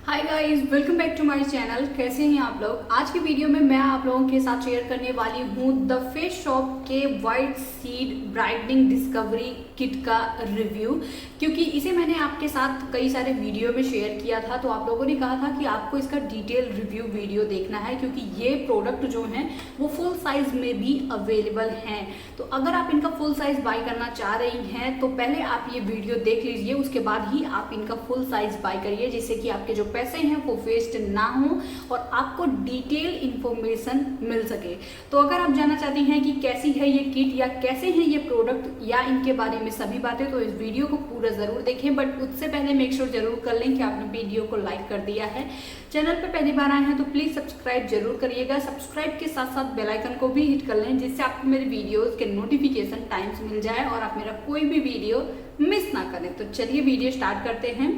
Hi guys, welcome back to my channel. कैसे हैं आप लोग। आज की वीडियो में मैं आप लोगों के साथ शेयर करने वाली हूं द फेस शॉप के white seed brightening discovery kit का रिव्यू, क्योंकि इसे मैंने आपके साथ कई सारे वीडियो में शेयर किया था। तो आप लोगों ने कहा था कि आपको इसका डिटेल रिव्यू वीडियो देखना है, क्योंकि ये प्रोडक्ट जो हैं वो फुल साइज में भी अवेलेबल हैं। तो अगर आप इनका फुल साइज बाय करना चाह रही हैं तो पहले आप ये वीडियो देख लीजिए, उसके बाद ही आप इनका फुल साइज बाय करिए, जिससे कि आपके जो पैसे हैं वो वेस्ट ना हो और आपको डिटेल इंफॉर्मेशन मिल सके। तो अगर आप जानना चाहती हैं कि कैसी है ये किट या कैसे हैं ये प्रोडक्ट या इनके बारे में सभी बातें, तो इस वीडियो को पूरा जरूर देखें। बट उससे पहले मेक श्योर जरूर कर लें कि आपने वीडियो को लाइक कर दिया है। चैनल पे पहली बार आए हैं तो प्लीज सब्सक्राइब जरूर करिएगा। सब्सक्राइब के साथ साथ बेल आइकन को भी हिट कर लें, जिससे आपको मेरे वीडियोस के नोटिफिकेशन टाइम से मिल जाए और आप मेरा कोई भी वीडियो मिस ना करें। तो चलिए वीडियो स्टार्ट करते हैं।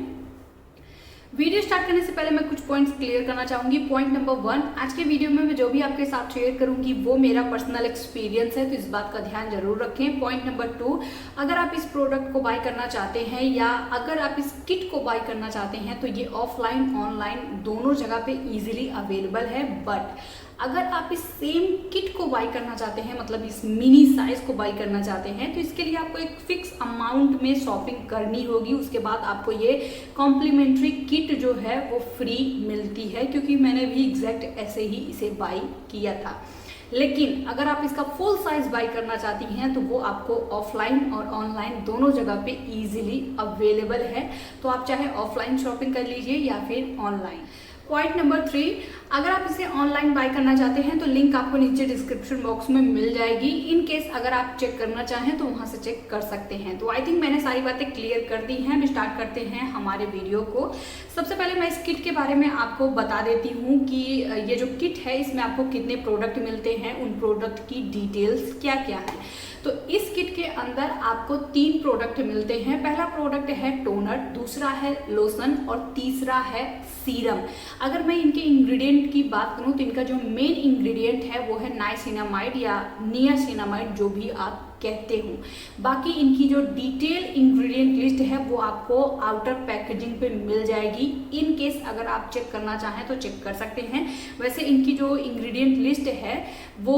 वीडियो स्टार्ट करने से पहले मैं कुछ पॉइंट्स क्लियर करना चाहूंगी। पॉइंट नंबर 1, आज के वीडियो में मैं जो भी आपके साथ शेयर करूंगी वो मेरा पर्सनल एक्सपीरियंस है, तो इस बात का ध्यान जरूर रखें। पॉइंट नंबर 2, अगर आप इस प्रोडक्ट को बाय करना चाहते हैं या अगर आप इस किट को बाय करना चाहते हैं तो ये ऑफलाइन ऑनलाइन दोनों जगह पे इजीली अवेलेबल है। बट अगर आप इस सेम किट को बाय करना चाहते हैं, मतलब इस मिनी साइज को बाय करना चाहते हैं, तो इसके लिए आपको एक फिक्स अमाउंट में शॉपिंग करनी होगी। उसके बाद आपको ये कॉम्प्लीमेंट्री किट जो है वो फ्री मिलती है, क्योंकि मैंने भी एग्जैक्ट ऐसे ही इसे बाय किया था। लेकिन अगर आप इसका फुल साइज बाय करना चाहती हैं तो वो आपको ऑफलाइन और ऑनलाइन दोनों जगह पे इजीली अवेलेबल है। तो आप चाहे ऑफलाइन शॉपिंग कर लीजिए या फिर ऑनलाइन। पॉइंट नंबर 3, अगर आप इसे ऑनलाइन बाय करना चाहते हैं तो लिंक आपको नीचे डिस्क्रिप्शन बॉक्स में मिल जाएगी। इन केस अगर आप चेक करना चाहें तो वहां से चेक कर सकते हैं। तो आई थिंक मैंने सारी बातें क्लियर कर दी हैं। हम स्टार्ट करते हैं हमारे वीडियो को। सबसे पहले मैं इस किट के बारे में आपको बता देती हूँ कि ये जो किट है इसमें आपको कितने प्रोडक्ट मिलते हैं, उन प्रोडक्ट की डिटेल्स क्या क्या है। तो इस किट के अंदर आपको 3 प्रोडक्ट मिलते हैं। पहला प्रोडक्ट है टोनर, दूसरा है लोशन और तीसरा है सीरम। अगर मैं इनके इंग्रेडिएंट की बात करूं तो इनका जो मेन इंग्रेडिएंट है वो है नाइसिनामाइड या नियासिनामाइड, जो भी आप कहते हो। बाकी इनकी जो डिटेल इंग्रेडिएंट लिस्ट है वो आपको आउटर पैकेजिंग पे मिल जाएगी। इन केस अगर आप चेक करना चाहें तो चेक कर सकते हैं। वैसे इनकी जो इंग्रेडिएंट लिस्ट है वो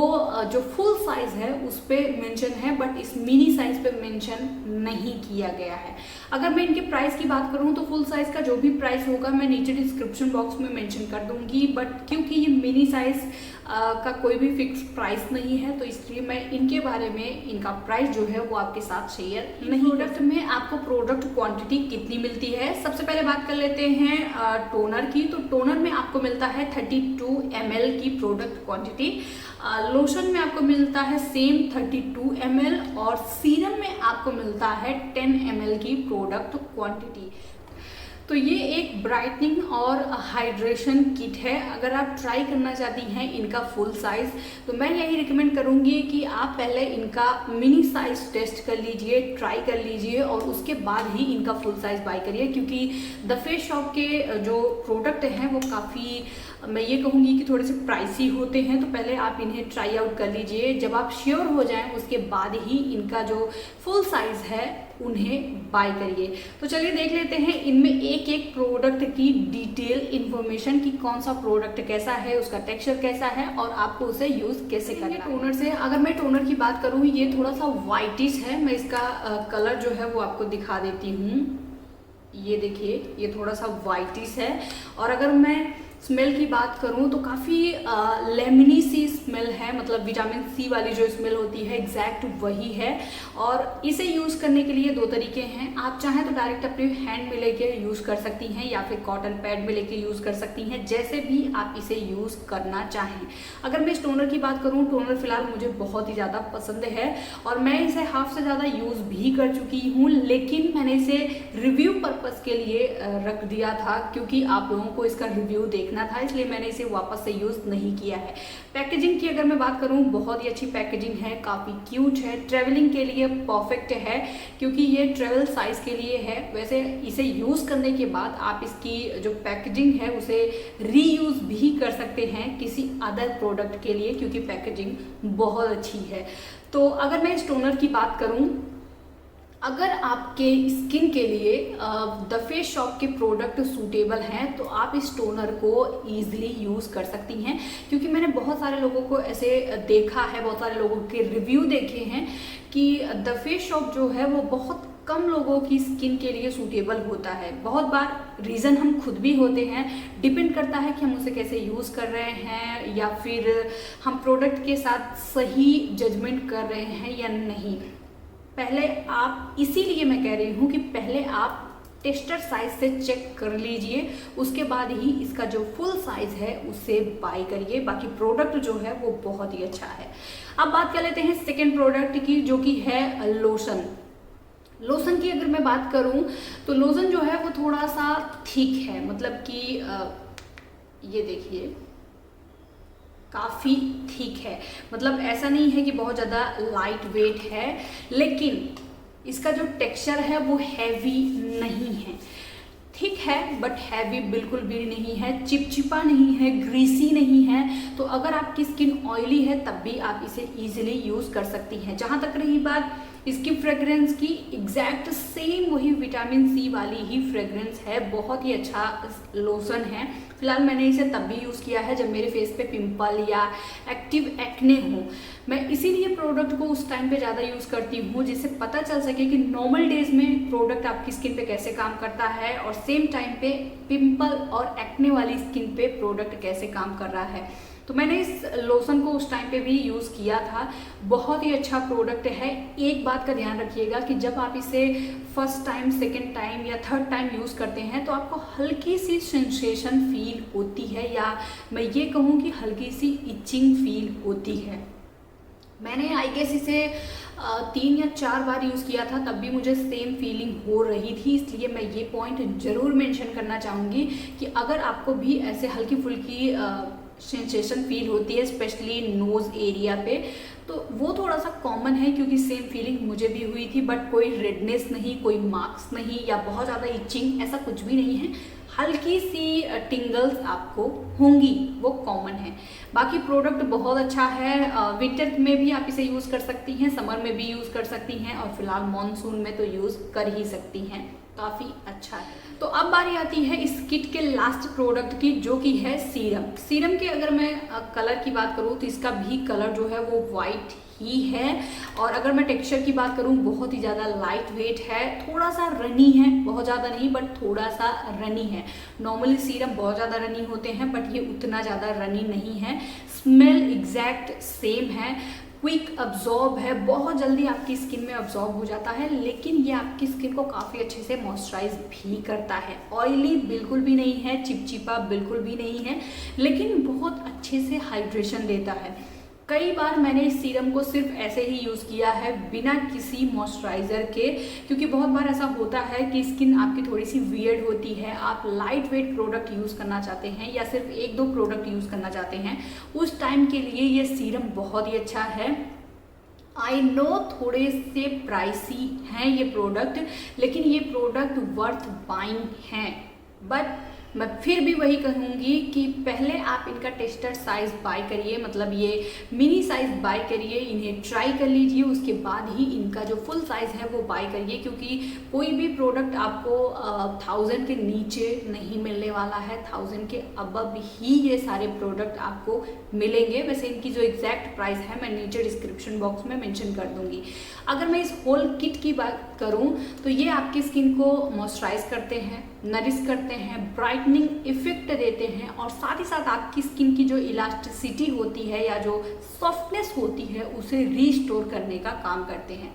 जो फुल साइज है उस पर मेंशन है, बट इस मिनी साइज पे मेंशन नहीं किया गया है। अगर मैं इनके प्राइस की बात करूं तो फुल साइज का जो भी प्राइस होगा मैं नीचे डिस्क्रिप्शन बॉक्स में मेंशन कर दूंगी। बट क्योंकि ये मिनी साइज का कोई भी फिक्स प्राइस नहीं है तो इसलिए मैं इनके बारे में इनका प्राइस जो है वो आपके साथ शेयर नहीं। प्रोडक्ट में आपको प्रोडक्ट क्वांटिटी कितनी मिलती है, सबसे पहले बात कर लेते हैं टोनर की। तो टोनर में आपको मिलता है 32 ml की प्रोडक्ट क्वांटिटी। लोशन में आपको मिलता है सेम 32 ml और सीरम में आपको मिलता है 10 ml की प्रोडक्ट क्वांटिटी। तो ये एक ब्राइटनिंग और हाइड्रेशन किट है। अगर आप ट्राई करना चाहती हैं इनका फुल साइज तो मैं यही रिकमेंड करूंगी कि आप पहले इनका मिनी साइज टेस्ट कर लीजिए, ट्राई कर लीजिए और उसके बाद ही इनका फुल साइज बाय करिए, क्योंकि द फेस शॉप के जो प्रोडक्ट हैं वो काफ़ी, मैं ये कहूँगी कि थोड़े से प्राइसी होते हैं। तो पहले आप इन्हें ट्राई आउट कर लीजिए। जब आप श्योर हो जाएं उसके बाद ही इनका जो फुल साइज है उन्हें बाय करिए। तो चलिए देख लेते हैं इनमें एक एक प्रोडक्ट की डिटेल इन्फॉर्मेशन कि कौन सा प्रोडक्ट कैसा है, उसका टेक्सचर कैसा है और आपको उसे यूज कैसे करना है। टोनर से अगर मैं टोनर की बात करूँ, ये थोड़ा सा वाइटिश है। मैं इसका कलर जो है वो आपको दिखा देती हूँ। ये देखिए, ये थोड़ा सा वाइटिश है। और अगर मैं स्मेल की बात करूं तो काफ़ी लेमनी सी स्मेल है, मतलब विटामिन सी वाली जो स्मेल होती है एग्जैक्ट वही है। और इसे यूज़ करने के लिए 2 तरीके हैं। आप चाहें तो डायरेक्ट अपने हैंड में लेके यूज़ कर सकती हैं या फिर कॉटन पैड में लेके यूज़ कर सकती हैं, जैसे भी आप इसे यूज़ करना चाहें। अगर मैं इस टोनर की बात करूँ, टोनर फिलहाल मुझे बहुत ही ज़्यादा पसंद है और मैं इसे हाफ से ज़्यादा यूज़ भी कर चुकी हूँ, लेकिन मैंने इसे रिव्यू पर्पज़ के लिए रख दिया था, क्योंकि आप लोगों को इसका रिव्यू देखना था, इसलिए मैंने इसे वापस से यूज नहीं किया है। पैकेजिंग की अगर मैं बात करूं, बहुत ही अच्छी पैकेजिंग है, काफी क्यूट है। ट्रेवलिंग के लिए परफेक्ट है, क्योंकि ये ट्रेवल साइज के लिए है। वैसे इसे यूज करने के बाद आप इसकी जो पैकेजिंग है उसे रीयूज भी कर सकते हैं किसी अदर प्रोडक्ट के लिए, क्योंकि पैकेजिंग बहुत अच्छी है। तो अगर मैं इस टोनर की बात करूं अगर आपके स्किन के लिए द फेस शॉप के प्रोडक्ट सूटेबल हैं तो आप इस टोनर को ईजिली यूज़ कर सकती हैं, क्योंकि मैंने बहुत सारे लोगों को ऐसे देखा है, बहुत सारे लोगों के रिव्यू देखे हैं कि द फेस शॉप जो है वो बहुत कम लोगों की स्किन के लिए सूटेबल होता है। बहुत बार रीज़न हम खुद भी होते हैं, डिपेंड करता है कि हम उसे कैसे यूज़ कर रहे हैं या फिर हम प्रोडक्ट के साथ सही जजमेंट कर रहे हैं या नहीं। पहले आप, इसीलिए मैं कह रही हूँ कि पहले आप टेस्टर साइज से चेक कर लीजिए, उसके बाद ही इसका जो फुल साइज है उसे बाय करिए। बाकी प्रोडक्ट जो है वो बहुत ही अच्छा है। अब बात कर लेते हैं सेकेंड प्रोडक्ट की, जो कि है लोशन। लोशन की अगर मैं बात करूं तो लोशन जो है वो थोड़ा सा थिक है, मतलब कि ये देखिए काफ़ी ठीक है, मतलब ऐसा नहीं है कि बहुत ज़्यादा लाइट वेट है, लेकिन इसका जो टेक्सचर है वो हैवी नहीं है। ठीक है बट हैवी बिल्कुल भी नहीं है, चिपचिपा नहीं है, ग्रीसी नहीं है। तो अगर आपकी स्किन ऑयली है तब भी आप इसे इजीली यूज़ कर सकती हैं। जहाँ तक रही बात इसकी फ्रेग्रेंस की, एग्जैक्ट सेम वही विटामिन सी वाली ही फ्रेग्रेंस है, बहुत ही अच्छा लोशन है। फिलहाल मैंने इसे तब भी यूज़ किया है जब मेरे फेस पे पिंपल या एक्टिव एक्ने हो। मैं इसीलिए प्रोडक्ट को उस टाइम पे ज़्यादा यूज़ करती हूँ जिससे पता चल सके कि नॉर्मल डेज में प्रोडक्ट आपकी स्किन पे कैसे काम करता है और सेम टाइम पे पिंपल और एक्ने वाली स्किन पे प्रोडक्ट कैसे काम कर रहा है। तो मैंने इस लोशन को उस टाइम पे भी यूज़ किया था, बहुत ही अच्छा प्रोडक्ट है। एक बात का ध्यान रखिएगा कि जब आप इसे फर्स्ट टाइम, सेकेंड टाइम या थर्ड टाइम यूज़ करते हैं तो आपको हल्की सी सेंसेशन फील होती है, या मैं ये कहूँ कि हल्की सी इचिंग फील होती है। मैंने आई गेस इसे 3 या 4 बार यूज़ किया था, तब भी मुझे सेम फीलिंग हो रही थी। इसलिए मैं ये पॉइंट ज़रूर मेंशन करना चाहूँगी कि अगर आपको भी ऐसे हल्की फुल्की सेंसेशन फील होती है स्पेशली नोज़ एरिया पे, तो वो थोड़ा सा कॉमन है, क्योंकि सेम फीलिंग मुझे भी हुई थी। बट कोई रेडनेस नहीं, कोई मार्क्स नहीं या बहुत ज़्यादा इचिंग, ऐसा कुछ भी नहीं है। हल्की सी टिंगल्स आपको होंगी, वो कॉमन है। बाकी प्रोडक्ट बहुत अच्छा है। विंटर में भी आप इसे यूज़ कर सकती हैं, समर में भी यूज़ कर सकती हैं और फिलहाल मॉनसून में तो यूज़ कर ही सकती हैं, काफ़ी अच्छा है। तो अब बारी आती है इस किट के लास्ट प्रोडक्ट की, जो कि है सीरम। सीरम के अगर मैं कलर की बात करूँ तो इसका भी कलर जो है वो वाइट ही है, और अगर मैं टेक्सचर की बात करूँ बहुत ही ज़्यादा लाइट वेट है, थोड़ा सा रनी है, बहुत ज़्यादा नहीं बट थोड़ा सा रनी है। नॉर्मली सीरम बहुत ज़्यादा रनी होते हैं बट ये उतना ज़्यादा रनी नहीं है। स्मेल एग्जैक्ट सेम है, क्विक अब्जॉर्ब है, बहुत जल्दी आपकी स्किन में अब्जॉर्ब हो जाता है, लेकिन ये आपकी स्किन को काफ़ी अच्छे से मॉइस्चराइज भी करता है। ऑयली बिल्कुल भी नहीं है, चिपचिपा बिल्कुल भी नहीं है, लेकिन बहुत अच्छे से हाइड्रेशन देता है। कई बार मैंने इस सीरम को सिर्फ ऐसे ही यूज़ किया है बिना किसी मॉइस्चराइज़र के, क्योंकि बहुत बार ऐसा होता है कि स्किन आपकी थोड़ी सी वियर्ड होती है, आप लाइट वेट प्रोडक्ट यूज़ करना चाहते हैं या सिर्फ 1-2 प्रोडक्ट यूज़ करना चाहते हैं, उस टाइम के लिए ये सीरम बहुत ही अच्छा है। आई नो थोड़े से प्राइसी हैं ये प्रोडक्ट, लेकिन ये प्रोडक्ट वर्थ बाइंग हैं। बट मैं फिर भी वही कहूँगी कि पहले आप इनका टेस्टर साइज़ बाय करिए, मतलब ये मिनी साइज़ बाय करिए, इन्हें ट्राई कर लीजिए, उसके बाद ही इनका जो फुल साइज़ है वो बाय करिए, क्योंकि कोई भी प्रोडक्ट आपको 1000 के नीचे नहीं मिलने वाला है, 1000 के अबव ही ये सारे प्रोडक्ट आपको मिलेंगे। वैसे इनकी जो एग्जैक्ट प्राइस है मैं नीचे डिस्क्रिप्शन बॉक्स में मेंशन कर दूंगी। अगर मैं इस होल किट की बात करूं तो ये आपकी स्किन को मॉइस्चराइज करते हैं, नरिश करते हैं, ब्राइटनिंग इफेक्ट देते हैं, और साथ ही साथ आपकी स्किन की जो इलास्टिसिटी होती है या जो सॉफ्टनेस होती है उसे रीस्टोर करने का काम करते हैं।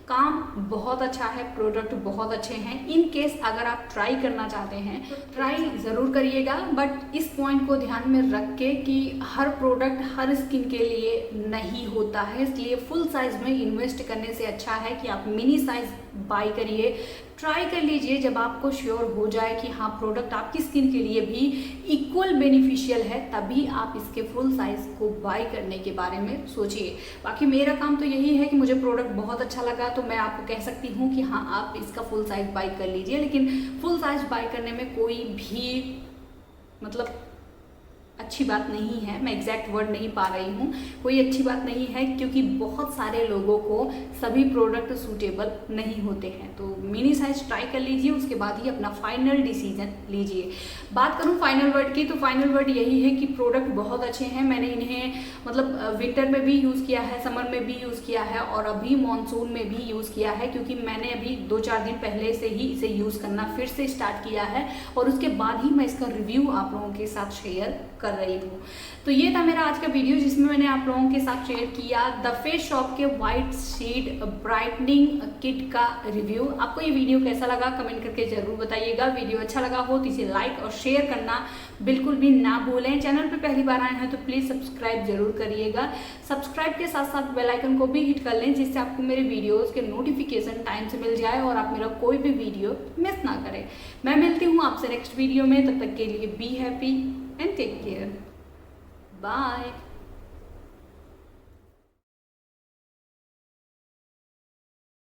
काम बहुत अच्छा है, प्रोडक्ट बहुत अच्छे हैं। इन केस अगर आप ट्राई करना चाहते हैं तो ट्राई ज़रूर करिएगा, बट इस पॉइंट को ध्यान में रख के कि हर प्रोडक्ट हर स्किन के लिए नहीं होता है, इसलिए फुल साइज़ में इन्वेस्ट करने से अच्छा है कि आप मिनी साइज़ बाय करिए, ट्राई कर लीजिए। जब आपको श्योर हो जाए कि हाँ प्रोडक्ट आपकी स्किन के लिए भी इक्वल बेनिफिशियल है, तभी आप इसके फुल साइज़ को बाय करने के बारे में सोचिए। बाकी मेरा काम तो यही है कि मुझे प्रोडक्ट बहुत अच्छा लगा तो मैं आपको कह सकती हूँ कि हाँ आप इसका फुल साइज़ बाय कर लीजिए, लेकिन फुल साइज़ बाय करने में कोई भी मतलब अच्छी बात नहीं है, मैं एग्जैक्ट वर्ड नहीं पा रही हूँ, कोई अच्छी बात नहीं है, क्योंकि बहुत सारे लोगों को सभी प्रोडक्ट सूटेबल नहीं होते हैं। तो मिनी साइज ट्राई कर लीजिए, उसके बाद ही अपना फाइनल डिसीजन लीजिए। बात करूँ फाइनल वर्ड की, तो फाइनल वर्ड यही है कि प्रोडक्ट बहुत अच्छे हैं। मैंने इन्हें मतलब विंटर में भी यूज़ किया है, समर में भी यूज़ किया है और अभी मानसून में भी यूज़ किया है, क्योंकि मैंने अभी 2-4 दिन पहले से ही इसे यूज़ करना फिर से स्टार्ट किया है और उसके बाद ही मैं इसका रिव्यू आप लोगों के साथ शेयर कर रही हूँ। तो ये था मेरा आज का वीडियो, जिसमें मैंने आप लोगों के साथ शेयर किया द फेस शॉप के वाइट सीड ब्राइटनिंग किट का रिव्यू। आपको ये वीडियो कैसा लगा कमेंट करके जरूर बताइएगा। वीडियो अच्छा लगा हो तो इसे लाइक और शेयर करना बिल्कुल भी ना भूलें। चैनल पे पहली बार आए हैं तो प्लीज सब्सक्राइब जरूर करिएगा। सब्सक्राइब के साथ साथ बेल आइकन को भी हिट कर लें, जिससे आपको मेरे वीडियोस के नोटिफिकेशन टाइम से मिल जाए और आप मेरा कोई भी वीडियो मिस ना करें। मैं मिलती हूँ आपसे नेक्स्ट वीडियो में, तब तक के लिए be happy and take care. Bye.